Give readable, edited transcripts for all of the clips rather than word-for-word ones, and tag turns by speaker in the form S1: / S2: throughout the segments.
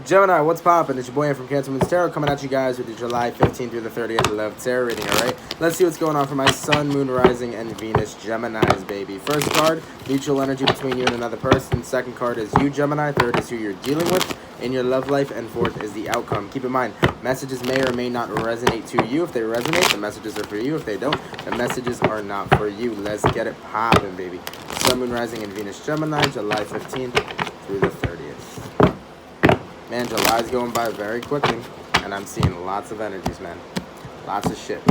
S1: Gemini, what's poppin'? It's your boy from Cancer Moon's Tarot coming at you guys with the July 15th through the 30th Love Tarot reading, alright? Let's see what's going on for my Sun, Moon, Rising, and Venus Geminis, baby. First card, mutual energy between you and another person. Second card is you, Gemini. Third is who you're dealing with in your love life. And fourth is the outcome. Keep in mind, messages may or may not resonate to you. If they resonate, the messages are for you. If they don't, the messages are not for you. Let's get it poppin', baby. Sun, Moon, Rising, and Venus Gemini, July 15th through the 30th. Man, July's going by very quickly, and I'm seeing lots of energies, man. Lots of shit.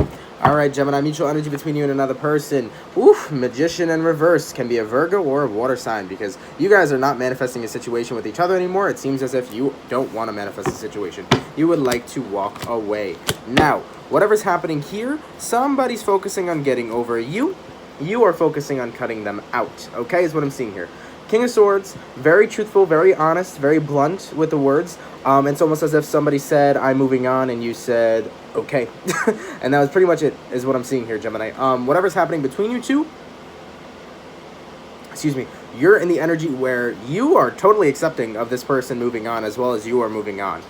S1: All right, Gemini, mutual energy between you and another person. Oof, Magician in reverse. Can be a Virgo or a water sign, because you guys are not manifesting a situation with each other anymore. It seems as if you don't want to manifest a situation. You would like to walk away. Now, whatever's happening here, somebody's focusing on getting over you. You are focusing on cutting them out, okay, is what I'm seeing here. King of Swords, very truthful, very honest, very blunt with the words. It's almost as if somebody said, I'm moving on, and you said, okay. And that was pretty much it, is what I'm seeing here, Gemini. Whatever's happening between you two, excuse me, you're in the energy where you are totally accepting of this person moving on, as well as you are moving on.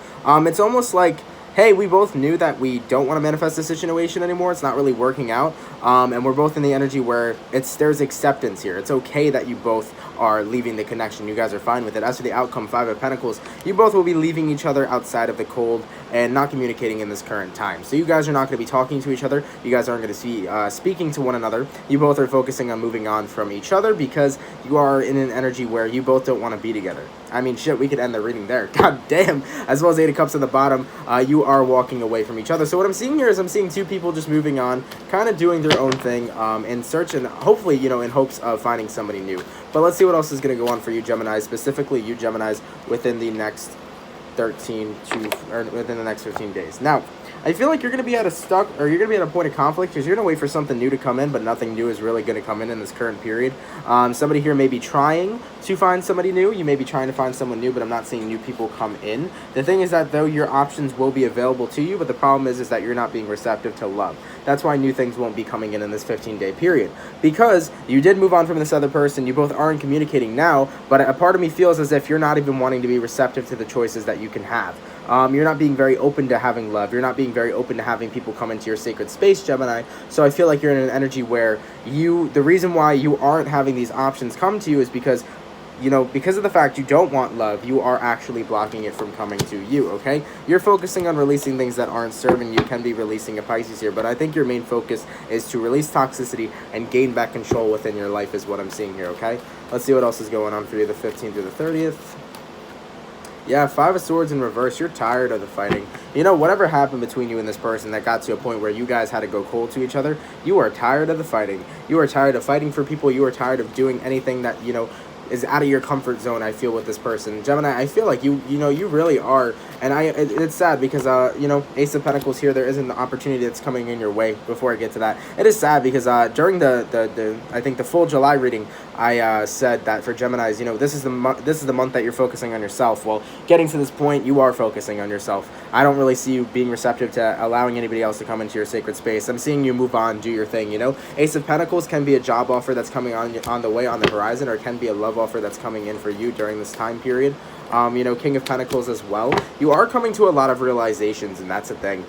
S1: It's almost like, hey, we both knew that we don't want to manifest this situation anymore. It's not really working out. And we're both in the energy where there's acceptance here. It's okay that you both are leaving the connection. You guys are fine with it. As for the outcome, Five of Pentacles, you both will be leaving each other outside of the cold and not communicating in this current time. So you guys are not going to be talking to each other. You guys aren't going to be speaking to one another. You both are focusing on moving on from each other because you are in an energy where you both don't want to be together. I mean, shit, we could end the reading there. God damn. As well as Eight of Cups on the bottom, you are walking away from each other. So what I'm seeing here is I'm seeing two people just moving on, kind of doing their own thing, in search and hopefully, you know, in hopes of finding somebody new. But let's see what else is going to go on for you, Geminis, specifically you, Geminis, within the next 13 within the next 15 days. Now, I feel like you're going to be at you're going to be at a point of conflict because you're going to wait for something new to come in, but nothing new is really going to come in this current period. Somebody here may be trying to find somebody new. You may be trying to find someone new, but I'm not seeing new people come in. The thing is that, though, your options will be available to you, but the problem is that you're not being receptive to love. That's why new things won't be coming in this 15-day period. Because you did move on from this other person, you both aren't communicating now, but a part of me feels as if you're not even wanting to be receptive to the choices that you can have. You're not being very open to having love. You're not being very open to having people come into your sacred space, Gemini. So I feel like you're in an energy where the reason why you aren't having these options come to you is because, you know, because of the fact you don't want love, you are actually blocking it from coming to you, okay? You're focusing on releasing things that aren't serving you. Can be releasing a Pisces here, but I think your main focus is to release toxicity and gain back control within your life is what I'm seeing here, okay? Let's see what else is going on for you the 15th through the 30th. Yeah, Five of Swords in reverse. You're tired of the fighting. You know, whatever happened between you and this person that got to a point where you guys had to go cold to each other, you are tired of the fighting. You are tired of fighting for people. You are tired of doing anything that, you know, is out of your comfort zone, I feel, with this person. Gemini, I feel like you really are. And it's sad because, you know, Ace of Pentacles here, there isn't the opportunity that's coming in your way. Before I get to that, it is sad because during I think the full July reading, I said that for Geminis, you know, this is the month that you're focusing on yourself. Well, getting to this point, you are focusing on yourself. I don't really see you being receptive to allowing anybody else to come into your sacred space. I'm seeing you move on, do your thing, you know. Ace of Pentacles can be a job offer that's coming on the way, on the horizon, or it can be a love offer that's coming in for you during this time period. You know, King of Pentacles as well. You are coming to a lot of realizations, and that's the thing.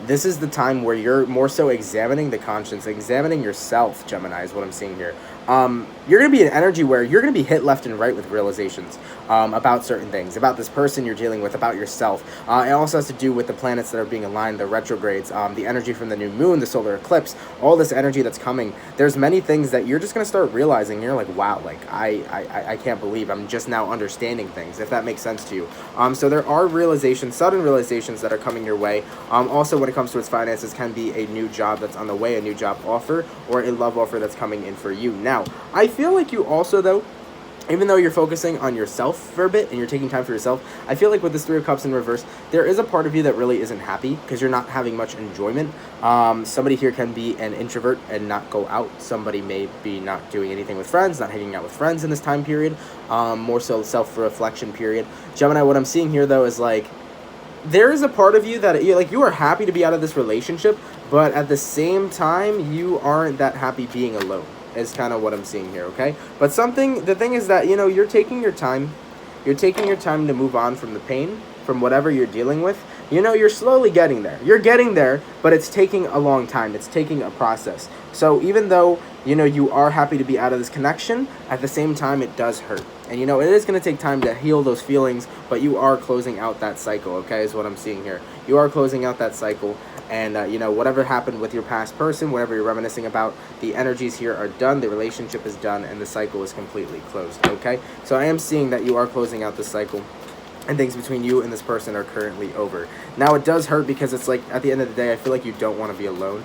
S1: This is the time where you're more so examining the conscience, examining yourself, Gemini, is what I'm seeing here. You're going to be in energy where you're going to be hit left and right with realizations about certain things, about this person you're dealing with, about yourself. It also has to do with the planets that are being aligned, the retrogrades, the energy from the new moon, the solar eclipse, all this energy that's coming. There's many things that you're just going to start realizing. You're like, wow, like, I can't believe I'm just now understanding things, if that makes sense to you. So there are realizations, sudden realizations that are coming your way. Also, when it comes to its finances, can be a new job that's on the way, a new job offer, or a love offer that's coming in for you. Now, I feel like you also, though, even though you're focusing on yourself for a bit and you're taking time for yourself, I feel like with this Three of Cups in reverse, there is a part of you that really isn't happy because you're not having much enjoyment. Somebody here can be an introvert and not go out. Somebody may be not doing anything with friends, not hanging out with friends in this time period. More so self-reflection period. Gemini, what I'm seeing here, though, is like, there is a part of you that you are happy to be out of this relationship, but at the same time, you aren't that happy being alone. Is kind of what I'm seeing here, okay? But the thing is that, you know, you're taking your time. You're taking your time to move on from the pain, from whatever you're dealing with. You know, you're slowly getting there. You're getting there, but it's taking a long time. It's taking a process. So even though, you know, you are happy to be out of this connection, at the same time, it does hurt. And, you know, it is going to take time to heal those feelings, but you are closing out that cycle, okay, is what I'm seeing here. You are closing out that cycle. And, you know, whatever happened with your past person, whatever you're reminiscing about, the energies here are done, the relationship is done, and the cycle is completely closed, okay? So I am seeing that you are closing out the cycle, and things between you and this person are currently over. Now, it does hurt because it's like, at the end of the day, I feel like you don't want to be alone.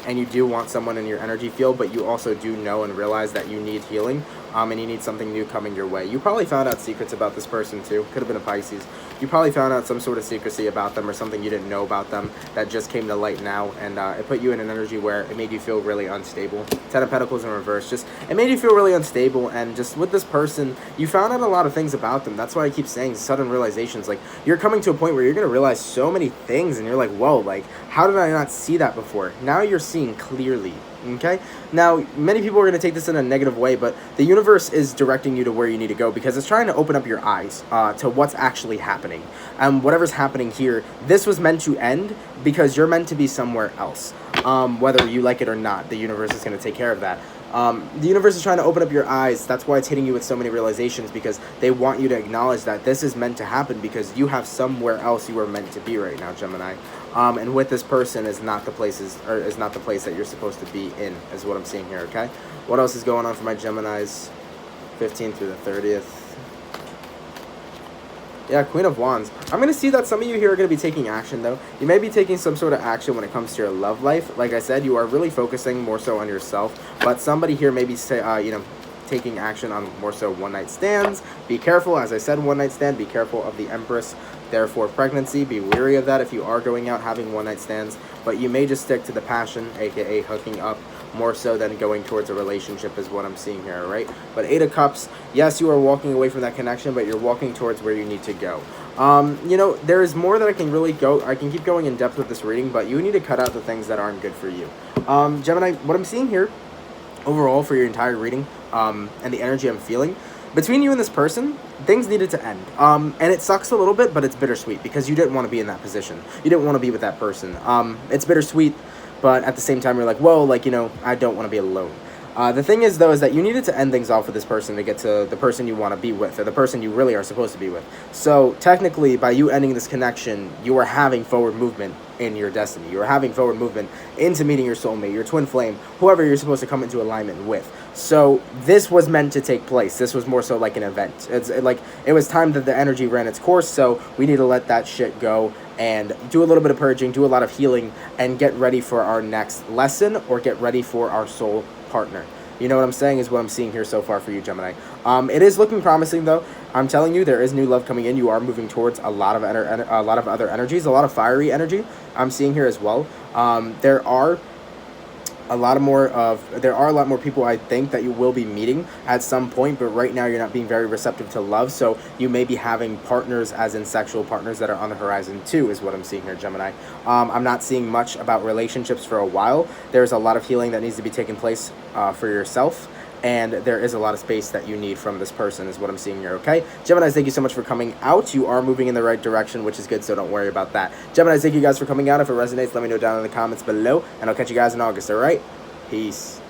S1: And you do want someone in your energy field, but you also do know and realize that you need healing, and you need something new coming your way. You probably found out secrets about this person too. Could have been a Pisces. You probably found out some sort of secrecy about them or something you didn't know about them that just came to light now, and it put you in an energy where it made you feel really unstable. Ten of Pentacles in reverse, just it made you feel really unstable, and just with this person, you found out a lot of things about them. That's why I keep saying sudden realizations. Like, you're coming to a point where you're going to realize so many things, and you're like, whoa, like, how did I not see that before? Now you're seeing clearly. Okay? Now, many people are going to take this in a negative way, but the universe is directing you to where you need to go because it's trying to open up your eyes to what's actually happening. And whatever's happening here, this was meant to end because you're meant to be somewhere else. Whether you like it or not, the universe is going to take care of that. The universe is trying to open up your eyes. That's why it's hitting you with so many realizations, because they want you to acknowledge that this is meant to happen because you have somewhere else you are meant to be right now, Gemini. And with this person is not the place that you're supposed to be in, is what I'm seeing here, okay? What else is going on for my Geminis? 15th through the 30th. Yeah, Queen of Wands. I'm going to see that some of you here are going to be taking action, though. You may be taking some sort of action when it comes to your love life. Like I said, you are really focusing more so on yourself. But somebody here may be, taking action on more so one-night stands. Be careful. As I said, one-night stand. Be careful of the Empress. Therefore, pregnancy. Be wary of that if you are going out having one-night stands. But you may just stick to the passion, a.k.a. hooking up, more so than going towards a relationship is what I'm seeing here, right? But 8 of Cups, yes, you are walking away from that connection, but you're walking towards where you need to go. You know, there is more that I can really go. I can keep going in depth with this reading, but you need to cut out the things that aren't good for you. Gemini, what I'm seeing here, overall for your entire reading, and the energy I'm feeling, between you and this person, things needed to end. And it sucks a little bit, but it's bittersweet because you didn't want to be in that position. You didn't want to be with that person. It's bittersweet. But at the same time, you're like, whoa, like, you know, I don't want to be alone. The thing is, though, is that you needed to end things off with this person to get to the person you want to be with, or the person you really are supposed to be with. So technically, by you ending this connection, you are having forward movement in your destiny. You are having forward movement into meeting your soulmate, your twin flame, whoever you're supposed to come into alignment with. So this was meant to take place. This was more so like an event. It was time that the energy ran its course, so we need to let that shit go and do a little bit of purging, do a lot of healing, and get ready for our next lesson, or get ready for our soul partner. You know what I'm saying is what I'm seeing here so far for you, Gemini. It is looking promising, though. I'm telling you, there is new love coming in. You are moving towards a lot of other energies, a lot of fiery energy I'm seeing here as well. There are a lot more people, I think, that you will be meeting at some point, but right now you're not being very receptive to love, so you may be having partners, as in sexual partners, that are on the horizon too, is what I'm seeing here, Gemini. I'm not seeing much about relationships for a while. There's a lot of healing that needs to be taking place for yourself, and there is a lot of space that you need from this person, is what I'm seeing here, okay? Geminis, thank you so much for coming out. You are moving in the right direction, which is good, so don't worry about that. Geminis, thank you guys for coming out. If it resonates, let me know down in the comments below, and I'll catch you guys in August, all right? Peace.